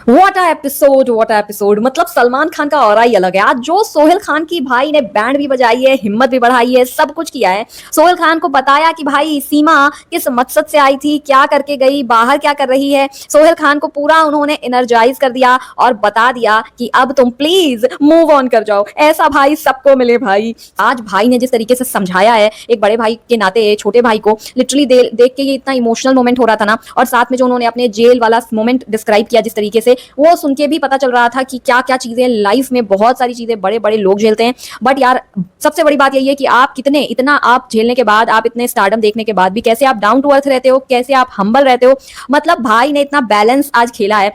What episode मतलब सलमान खान का aura ही अलग है। आज जो सोहेल खान की भाई ने बैंड भी बजाई है, हिम्मत भी बढ़ाई है, सब कुछ किया है। सोहेल खान को बताया कि भाई सीमा किस मकसद से आई थी, क्या करके गई, बाहर क्या कर रही है। सोहेल खान को पूरा उन्होंने एनर्जाइज कर दिया और बता दिया कि अब तुम प्लीज मूव ऑन कर जाओ। ऐसा भाई सबको मिले भाई। आज भाई ने जिस तरीके से समझाया है एक बड़े भाई के नाते छोटे भाई को, लिटरली देख के ये इतना इमोशनल मोमेंट हो रहा था ना। और साथ में जो उन्होंने अपने जेल वाला मोमेंट डिस्क्राइब किया जिस तरीके से, वो सुन के भी पता चल रहा था कि क्या क्या चीजें लाइफ में, बहुत सारी चीजें बड़े बड़े लोग झेलते हैं। बट यार सबसे बड़ी बात यही है कि आप कितने इतना आप झेलने के बाद, आप इतने स्टारडम देखने के बाद भी कैसे आप डाउन टू अर्थ रहते हो, कैसे आप हम्बल रहते हो। मतलब भाई ने इतना बैलेंस आज खेला है।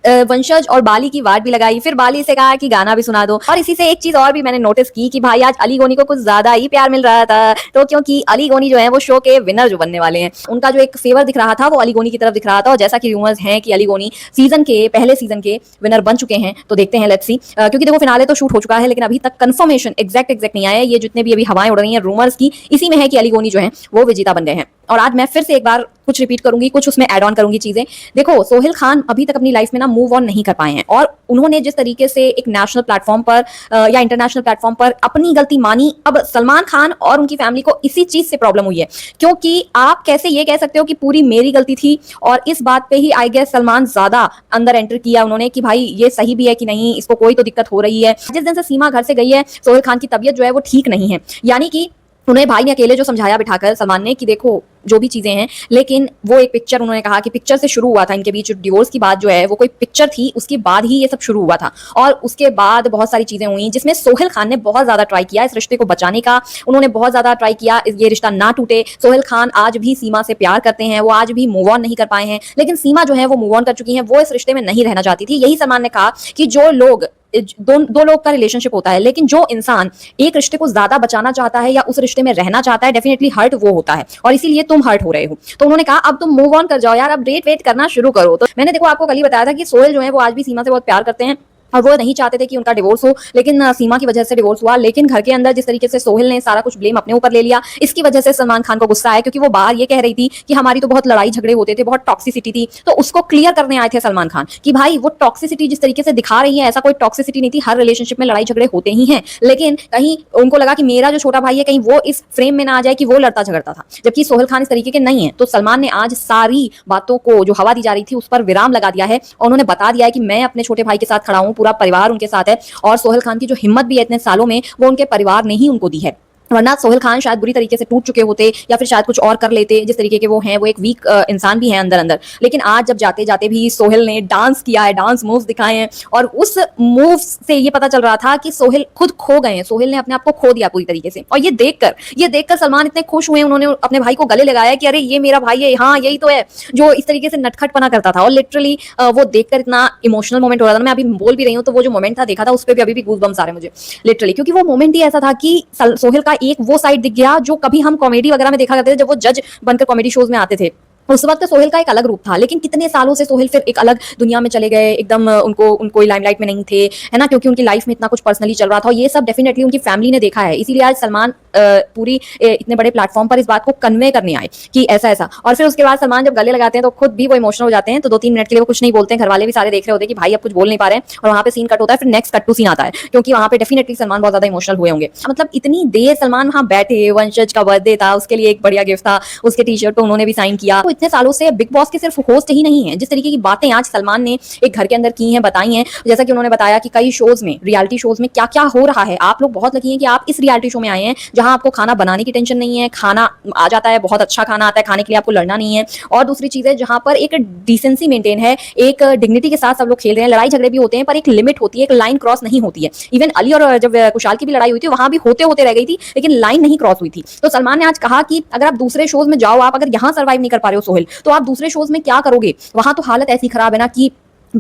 वंशज और बाली की वाट भी लगाई, फिर बाली से कहा कि गाना भी सुना दो। और इसी से एक चीज और भी मैंने नोटिस की कि भाई आज अली गोनी को कुछ ज्यादा ही प्यार मिल रहा था। तो क्योंकि अली गोनी जो है वो शो के विनर जो बनने वाले हैं, उनका जो एक फेवर दिख रहा था वो अली गोनी की तरफ दिख रहा था। और जैसा कि रूमर्स हैं कि अली गोनी पहले सीजन के विनर बन चुके हैं, तो देखते हैं, लेट्स सी। क्योंकि देखो फिनाले तो शूट हो चुका है, लेकिन अभी तक कंफर्मेशन एग्जैक्ट नहीं आया है। ये जितने भी अभी हवाएं उड़ रही हैं रूमर्स की, इसी में है कि अली गोनी जो है वो विजेता बन गए हैं। और आज मैं फिर से एक बार कुछ रिपीट करूंगी, कुछ उसमें ऐड ऑन करूंगी चीजें। देखो सोहेल खान अभी तक अपनी लाइफ में ना मूव ऑन नहीं कर पाए हैं, और उन्होंने जिस तरीके से एक नेशनल प्लेटफॉर्म पर या इंटरनेशनल प्लेटफॉर्म पर अपनी गलती मानी, अब सलमान खान और उनकी फैमिली को इसी चीज से प्रॉब्लम हुई है। क्योंकि आप कैसे ये कह सकते हो कि पूरी मेरी गलती थी, और इस बात पे ही आई गेस सलमान ज्यादा अंदर एंटर किया उन्होंने कि भाई ये सही भी है कि नहीं, इसको कोई तो दिक्कत हो रही है। जिस दिन से सीमा घर से गई है, सोहेल खान की तबीयत जो है वो ठीक नहीं है। यानी कि उन्हें भाई ने अकेले जो समझाया बिठाकर सलमान ने कि देखो जो भी चीजें हैं, लेकिन वो एक पिक्चर, उन्होंने कहा कि पिक्चर से शुरू हुआ था इनके बीच डिवोर्स की बात जो है वो कोई पिक्चर थी, उसके बाद ही ये सब शुरू हुआ था। और उसके बाद बहुत सारी चीजें हुई जिसमें सोहेल खान ने बहुत ज्यादा ट्राई किया इस रिश्ते को बचाने का। उन्होंने बहुत ज्यादा ट्राई किया ये रिश्ता ना टूटे। सोहेल खान आज भी सीमा से प्यार करते हैं, वो आज भी मूव ऑन नहीं कर पाए हैं, लेकिन सीमा जो है वो मूव ऑन कर चुकी है। वो इस रिश्ते में नहीं रहना चाहती थी। यही सलमान ने कहा कि जो लोग दो लोग का रिलेशनशिप होता है, लेकिन जो इंसान एक रिश्ते को ज्यादा बचाना चाहता है या उस रिश्ते में रहना चाहता है, डेफिनेटली हर्ट वो होता है, और इसीलिए तुम हर्ट हो रहे हो। तो उन्होंने कहा अब तुम मूव ऑन कर जाओ यार, अब डेट वेट करना शुरू करो। तो मैंने देखो आपको कल ही बताया था कि सोहेल जो है वो आज भी सीमा से बहुत प्यार करते हैं, और वो नहीं चाहते थे कि उनका डिवोर्स हो, लेकिन सीमा की वजह से डिवोर्स हुआ। लेकिन घर के अंदर जिस तरीके से सोहेल ने सारा कुछ ब्लेम अपने ऊपर ले लिया, इसकी वजह से सलमान खान को गुस्सा आया। क्योंकि वो बाहर ये कह रही थी कि हमारी तो बहुत लड़ाई झगड़े होते थे, बहुत टॉक्सिसिटी थी। तो उसको क्लियर करने आए थे सलमान खान कि भाई वो टॉक्सिसिटी जिस तरीके से दिखा रही है, ऐसा कोई टॉक्सिसिटी नहीं थी। हर रिलेशनशिप में लड़ाई झगड़े होते ही हैं, लेकिन कहीं उनको लगा कि मेरा जो छोटा भाई है कहीं वो इस फ्रेम में ना आ जाए कि वो लड़ता झगड़ता था, जबकि सोहेल खान इस तरीके के नहीं है। तो सलमान ने आज सारी बातों को जो हवा दी जा रही थी उस पर विराम लगा दिया है, और उन्होंने बता दिया है कि मैं अपने छोटे भाई के साथ खड़ा हूं, पूरा परिवार उनके साथ है। और सोहेल खान की जो हिम्मत भी है इतने सालों में, वो उनके परिवार ने ही उनको दी है, वरना सोहेल खान शायद बुरी तरीके से टूट चुके होते, या फिर शायद कुछ और कर लेते। जिस तरीके के वो हैं, वो एक वीक इंसान भी हैं अंदर अंदर। लेकिन आज जब जाते जाते भी सोहेल ने डांस किया है, डांस मूव्स दिखाए हैं, और उस मूव से ये पता चल रहा था कि सोहेल खुद खो गए हैं, सोहेल ने अपने आप को खो दिया पूरी तरीके से। और ये देखकर सलमान इतने खुश हुए, उन्होंने अपने भाई को गले लगाया कि अरे ये मेरा भाई है, हाँ यही तो है जो इस तरीके से नटखटपना करता था। और लिटरली वो देखकर इतना इमोशनल मोमेंट हो रहा था। मैं अभी बोल भी रही हूँ तो वो जो मोमेंट था देखा था, उस पर भी अभी भी गूज़बम्स आ रहे हैं मुझे लिटरली, क्योंकि वो मोमेंट ही ऐसा था कि सोहेल का एक वो साइड दिख गया जो कभी हम कॉमेडी वगैरह में देखा करते थे, जब वो जज बनकर कॉमेडी शोज में आते थे। उस वक्त सोहेल का एक अलग रूप था, लेकिन कितने सालों से सोहेल फिर एक अलग दुनिया में चले गए, एकदम उनको लाइमलाइट में नहीं थे, है ना, क्योंकि उनकी लाइफ में इतना कुछ पर्सनली चल रहा था। और ये सब डेफिनेटली उनकी फैमिली ने देखा है, इसीलिए आज सलमान पूरी इतने बड़े प्लेटफॉर्म पर इस बात को कन्वे करने आए कि ऐसा ऐसा। और फिर उसके बाद सलमान जब गले लगाते हैं तो खुद भी वो इमोशनल हो जाते हैं, तो 2-3 मिनट के लिए वो कुछ नहीं बोलते हैं। घर वाले भी सारे देख रहे होते हैं कि भाई अब कुछ बोल नहीं पा रहे हैं, और वहां पे सीन कट होता है, फिर नेक्स्ट कट टू सीन आता है, क्योंकि वहां पे डेफिनेटली सलमान बहुत ज्यादा इमोशनल हुए होंगे। मतलब इतनी देर सलमान वहां बैठे, वंशज का बर्थडे था, उसके लिए एक बढ़िया गिफ्ट था, उसके टी शर्ट तो उन्होंने भी साइन किया। तो इतने सालों से बिग बॉस के सिर्फ होस्ट ही नहीं है, जिस तरीके की बातें आज सलमान ने एक घर के अंदर की हैं, बताई हैं, जैसा कि उन्होंने बताया कि कई शोज में, रियलिटी शोज में क्या क्या हो रहा है। आप लोग बहुत लकी हैं कि आप इस रियलिटी शो में आए हैं जहां आपको खाना बनाने की टेंशन नहीं है, खाना आ जाता है, बहुत अच्छा खाना आता है, खाने के लिए आपको लड़ना नहीं है। और दूसरी चीज है जहां पर एक डिसेंसी मेंटेन है, एक डिग्निटी के साथ सब लोग खेल रहे हैं। लड़ाई झगड़े भी होते हैं पर एक लिमिट होती है, एक लाइन क्रॉस नहीं होती है। इवन अली और जब कुशाल की भी लड़ाई हुई थी वहां भी होते होते रह गई थी, लेकिन लाइन नहीं क्रॉस हुई थी। तो सलमान ने आज कहा कि अगर आप दूसरे शोज में जाओ, आप अगर यहाँ सर्वाइव नहीं कर पा रहे हो सोहेल, तो आप दूसरे शोज में क्या करोगे। वहां तो हालत ऐसी खराब है ना कि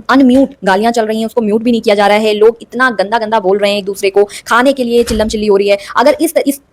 अनम्यूट गालियां चल रही हैं, उसको म्यूट भी नहीं किया जा रहा है, लोग इतना गंदा गंदा बोल रहे हैं एक दूसरे को, खाने के लिए चिल्लम चिल्ली हो रही है। अगर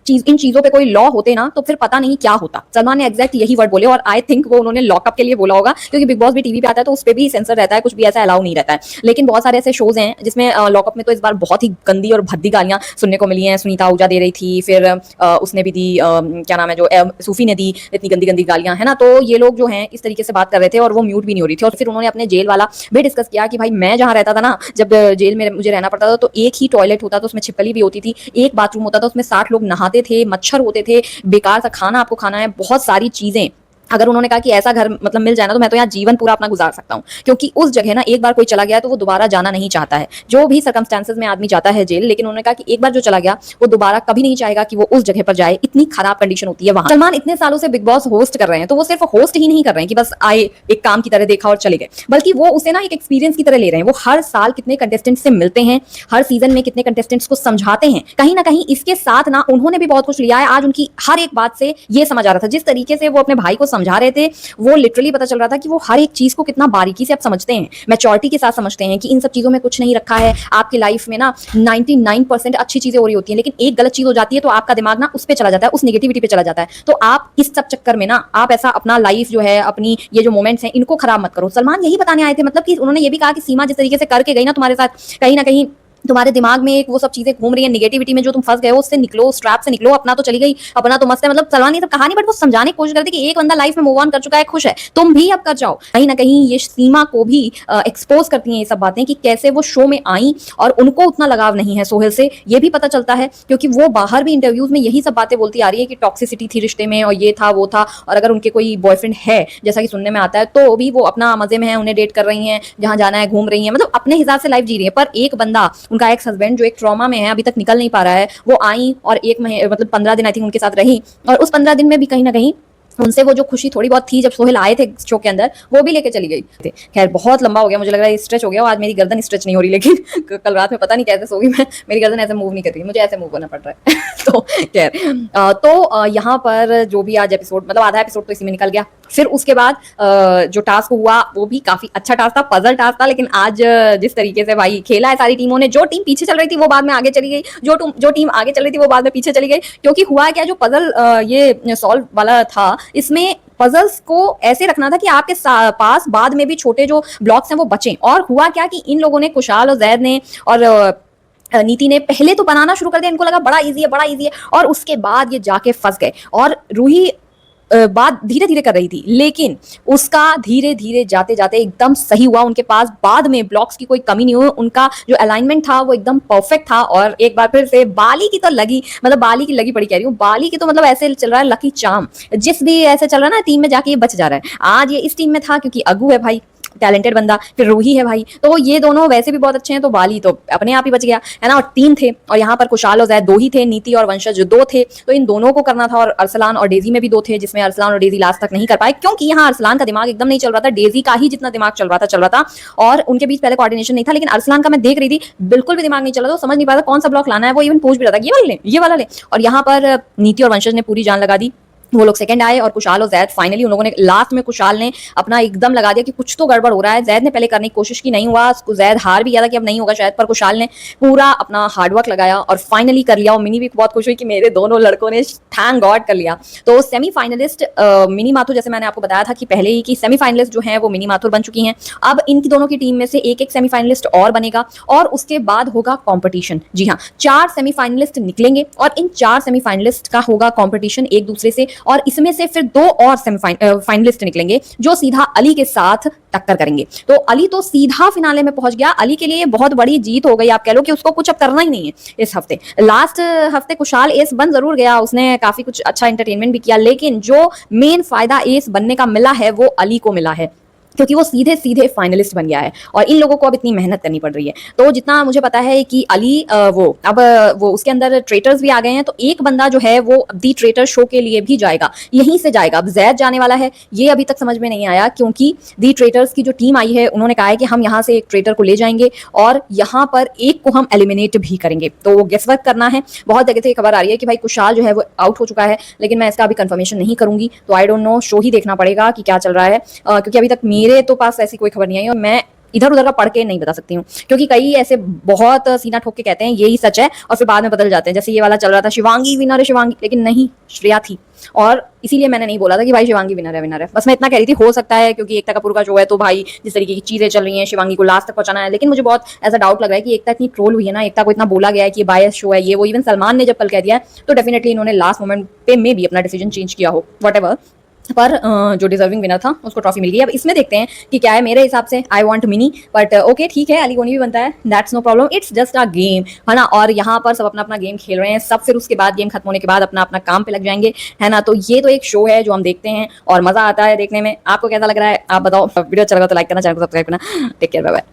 इन चीजों पे कोई लॉ होते ना तो फिर पता नहीं क्या होता। सलमान ने एग्जैक्ट यही वर्ड बोले, और आई थिंक वो उन्होंने लॉकअप के लिए बोला होगा, क्योंकि बिग बॉस भी टीवी पे आता है तो उस पर भी सेंसर रहता है, कुछ भी ऐसा अलाउ नहीं रहता है। लेकिन बहुत सारे ऐसे शोज हैं जिसमें लॉकअप में तो इस बार बहुत ही गंदी और भद्दी गालियां सुनने को मिली हैं। सुनीता आहूजा दे रही थी, फिर उसने भी दी, क्या नाम है जो सूफी ने दी, इतनी गंदी गंदी गालियां, है ना। तो ये लोग जो हैं इस तरीके से बात कर रहे थे और वो म्यूट भी नहीं हो रही थी। और फिर उन्होंने अपने जेल वाला भी डिस्कस किया कि भाई मैं जहाँ रहता था ना, जब जेल में मुझे रहना पड़ता था, तो एक ही टॉयलेट होता था, उसमें छिपकली भी होती थी, एक बाथरूम होता था, उसमें 60 लोग नहाते थे, मच्छर होते थे, बेकार सा खाना आपको खाना है, बहुत सारी चीजें। अगर उन्होंने कहा कि ऐसा घर मतलब मिल जाए ना, तो मैं तो यहाँ जीवन पूरा अपना गुजार सकता हूँ, क्योंकि उस जगह ना एक बार कोई चला गया तो वो दोबारा जाना नहीं चाहता है। जो भी सर्कमस्टेंसेस में आदमी जाता है जेल, लेकिन उन्होंने कहा कि एक बार जो चला गया वो दोबारा कभी नहीं चाहेगा कि वो उस जगह पर जाए, इतनी खराब कंडीशन होती है वहां। सलमान इतने सालों से बिग बॉस होस्ट कर रहे हैं, तो वो सिर्फ होस्ट ही नहीं कर रहे हैं कि बस आए एक काम की तरह देखा और चले गए, बल्कि वो उसे ना एक एक्सपीरियंस की तरह ले रहे हैं। वो हर साल कितने कंटेस्टेंट्स से मिलते हैं, हर सीजन में कितने कंटेस्टेंट्स को समझाते हैं, कहीं ना कहीं इसके साथ ना उन्होंने भी बहुत कुछ लिया है। आज उनकी हर एक बात से ये समझ आ रहा था, जिस तरीके से वो अपने भाई को समझा रहे थे, वो लिटरली पता चल रहा था कि वो हर एक चीज को कितना बारीकी से आप समझते हैं, मैच्योरिटी के साथ समझते हैं कि इन सब चीजों में कुछ नहीं रखा है। आपकी लाइफ में ना 99% अच्छी चीजें हो रही होती हैं, लेकिन एक गलत चीज हो जाती है तो आपका दिमाग ना उस पे चला जाता है, उस नेगेटिविटी पे चला जाता है। तो आप इस सब चक्कर में ना आप ऐसा अपना लाइफ जो है, अपनी ये जो मोमेंट्स हैं, इनको खराब मत करो। सलमान यही बताने आए थे, मतलब कि उन्होंने ये भी कहा कि सीमा जिस तरीके से करके गई ना तुम्हारे साथ, कहीं ना कहीं तुम्हारे दिमाग में एक वो सब चीजें घूम रही है, नेगेटिविटी में जो तुम फंस गए हो, उससे निकलो, उस ट्रैप से निकलो। अपना तो चली गई, अपना तो मस्त है, मतलब सलमान ये सब कहानी, बट वो समझाने की कोशिश करती कि एक बंदा लाइफ में मूव ऑन कर चुका है, खुश है, तुम भी अब कर जाओ। कहीं ना कहीं ये सीमा को भी एक्सपोज करती हैं ये सब बातें, कि कैसे वो शो में आई और उनको उतना लगाव नहीं है सोहेल से। ये भी पता चलता है क्योंकि वो बाहर भी इंटरव्यूज में यही सब बातें बोलती आ रही है कि टॉक्सिसिटी थी रिश्ते में, और ये था वो था, और अगर उनके कोई बॉयफ्रेंड है जैसा कि सुनने में आता है, तो भी वो अपना मजे में है, उन्हें डेट कर रही हैं, जहां जाना है घूम रही हैं, मतलब अपने हिसाब से लाइफ जी रही है। पर एक बंदा, उनका एक्स हस्बैंड जो एक ट्रॉमा में है, अभी तक निकल नहीं पा रहा है, वो आई और एक महीने मतलब 15 दिन आई थिंक उनके साथ रही, और उस 15 दिन में भी कहीं ना कहीं उनसे वो जो खुशी थोड़ी बहुत थी जब सोहेल आए थे शो के अंदर, वो भी लेके चली गई थी। खैर बहुत लंबा हो गया, मुझे लग रहा है स्ट्रेच हो गया, और आज मेरी गर्दन स्ट्रेच नहीं हो रही, लेकिन कल रात में पता नहीं कैसे सो गई मैं, मेरी गर्दन ऐसे मूव नहीं कर रही, मुझे ऐसे मूव करना पड़ रहा है तो खैर यहाँ पर जो भी आज एपिसोड, मतलब आधा एपिसोड तो इसी में निकल गया। फिर उसके बाद जो टास्क हुआ वो भी काफी अच्छा टास्क था, पजल टास्क था, लेकिन आज जिस तरीके से भाई खेला है सारी टीमों ने, जो टीम पीछे चल रही थी वो बाद में आगे चली गई, जो टीम आगे चल रही थी वो बाद में पीछे चली गई। क्योंकि हुआ क्या, जो पजल ये सॉल्व वाला था, इसमें पजल्स को ऐसे रखना था कि आपके पास बाद में भी छोटे जो ब्लॉक्स हैं वो बचें। और हुआ क्या कि इन लोगों ने, कुशाल और जैद ने और नीति ने पहले तो बनाना शुरू कर दिया, इनको लगा बड़ा इजी है बड़ा इजी है, और उसके बाद ये जाके फंस गए। और रूही बात धीरे धीरे कर रही थी, लेकिन उसका धीरे धीरे जाते जाते एकदम सही हुआ उनके पास, बाद में ब्लॉक्स की कोई कमी नहीं हुई, उनका जो अलाइनमेंट था वो एकदम परफेक्ट था। और एक बार फिर से बाली की तो लगी, मतलब बाली की लगी पड़ी कह रही हूँ, बाली की तो मतलब ऐसे चल रहा है लकी चार्म, जिस भी ऐसे चल रहा है ना टीम में जाके ये बच जा रहा है। आज ये इस टीम में था क्योंकि अगू है भाई, टैलेंटेड बंदा, फिर रूही है भाई, तो ये दोनों वैसे भी बहुत अच्छे हैं, तो बाली तो अपने आप ही बच गया है ना। और 3 थे, और यहाँ पर कुशाल और जैद 2 ही थे, नीति और वंशज 2 थे, तो इन दोनों को करना था। और अरसलान और डेजी में भी 2 थे, जिसमें अरसलान और डेजी लास्ट तक नहीं कर पाए, क्योंकि यहाँ अरसलान का दिमाग एकदम नहीं चल रहा था, डेजी का ही जितना दिमाग चल रहा था, और उनके बीच पहले कोऑर्डिनेशन नहीं था। लेकिन अरसलान का मैं देख रही थी बिल्कुल भी दिमाग नहीं चल रहा था, समझ नहीं पा रहा कौन सा ब्लॉक लाना है, वो इवन पूछ भी रहा था ये वाला ले। और यहाँ पर नीति और वंशज ने पूरी जान लगा दी, वो लोग सेकंड आए, और कुशाल और जैद फाइनली, उन लोगों ने लास्ट में, कुशाल ने अपना एकदम लगा दिया कि कुछ तो गड़बड़ हो रहा है। जैद ने पहले करने की कोशिश की, नहीं हुआ, जैद हार भी गया था कि अब नहीं होगा शायद, पर कुशाल ने पूरा अपना हार्डवर्क लगाया और फाइनली कर लिया। और मिनी भी बहुत खुश हुई कि मेरे दोनों लड़कों ने थैंक गॉड कर लिया। तो सेमीफाइनलिस्ट मिनी माथुर, जैसे मैंने आपको बताया था कि पहले ही कि सेमीफाइनलिस्ट जो है वो मिनी माथुर बन चुकी हैं। अब इनकी दोनों की टीम में से एक एक सेमीफाइनलिस्ट और बनेगा, और उसके बाद होगा कॉम्पिटिशन। जी हाँ, 4 सेमीफाइनलिस्ट निकलेंगे, और इन 4 सेमीफाइनलिस्ट का होगा कॉम्पिटिशन एक दूसरे से, और इसमें से फिर 2 और फाइनलिस्ट निकलेंगे जो सीधा अली के साथ टक्कर करेंगे। तो अली तो सीधा फिनाले में पहुंच गया, अली के लिए बहुत बड़ी जीत हो गई, आप कह लो कि उसको कुछ अब करना ही नहीं है इस हफ्ते। लास्ट हफ्ते कुशाल एस बन जरूर गया, उसने काफी कुछ अच्छा एंटरटेनमेंट भी किया, लेकिन जो मेन फायदा एस बनने का मिला है वो अली को मिला है, क्योंकि वो सीधे सीधे फाइनलिस्ट बन गया है, और इन लोगों को अब इतनी मेहनत करनी पड़ रही है। तो जितना मुझे पता है कि अली वो उसके अंदर ट्रेटर्स भी आ गए हैं, तो एक बंदा जो है वो दी ट्रेटर शो के लिए भी जाएगा, यहीं से जाएगा। अब जैद जाने वाला है, ये अभी तक समझ में नहीं आया, क्योंकि दी ट्रेटर्स की जो टीम आई है उन्होंने कहा है कि हम यहाँ से एक ट्रेटर को ले जाएंगे और यहाँ पर एक को हम एलिमिनेट भी करेंगे। तो गेसवर्क करना है। बहुत जगह से खबर आ रही है कि भाई कुशाल जो है वो आउट हो चुका है, लेकिन मैं इसका अभी कंफर्मेशन नहीं करूंगी, तो आई डोंट नो, शो ही देखना पड़ेगा कि क्या चल रहा है, क्योंकि अभी तक मेरे तो पास ऐसी कोई खबर नहीं आई, और मैं इधर उधर का पढ़ के नहीं बता सकती हूँ, क्योंकि कई ऐसे बहुत सीना ठोक के कहते हैं यही सच है, और फिर बाद में बदल जाते हैं। जैसे ये वाला चल रहा था शिवांगी विनर है शिवांगी, लेकिन नहीं, श्रेया थी, और इसीलिए मैंने नहीं बोला था कि भाई शिवांगी विनर है। बस मैं इतना कह रही थी, हो सकता है क्योंकि एकता कपूर का शो है, तो भाई जिस तरीके की चीजें चल रही हैं शिवांगी को लास्ट तक पहुंचाना है। लेकिन मुझे बहुत ऐसा डाउट लग रहा है कि एकता इतनी ट्रोल हुई है ना, एकता को इतना बोला गया है कि बायस शो है ये वो, इवन सलमान ने जब कल कह दिया है, तो डेफिनेटली इन्होंने लास्ट मोमेंट पे में भी अपना डिसीजन चेंज किया हो, व्हाटएवर। पर जो डिजर्विंग विनर था उसको ट्रॉफी मिल गई। अब इसमें देखते हैं कि क्या है। मेरे हिसाब से I want mini, but okay ठीक है, अलीगोनी भी बनता है, that's no problem, it's just a game, है ना। और यहाँ पर सब अपना अपना गेम खेल रहे हैं सब, फिर उसके बाद गेम खत्म होने के बाद अपना अपना काम पे लग जाएंगे, है ना। तो ये तो एक शो है जो हम देखते हैं और मजा आता है देखने में। आपको कैसा लग रहा है आप बताओ। वीडियो अच्छा लगा तो लाइक करना, चैनल को सब्सक्राइब करना। Take care, bye bye.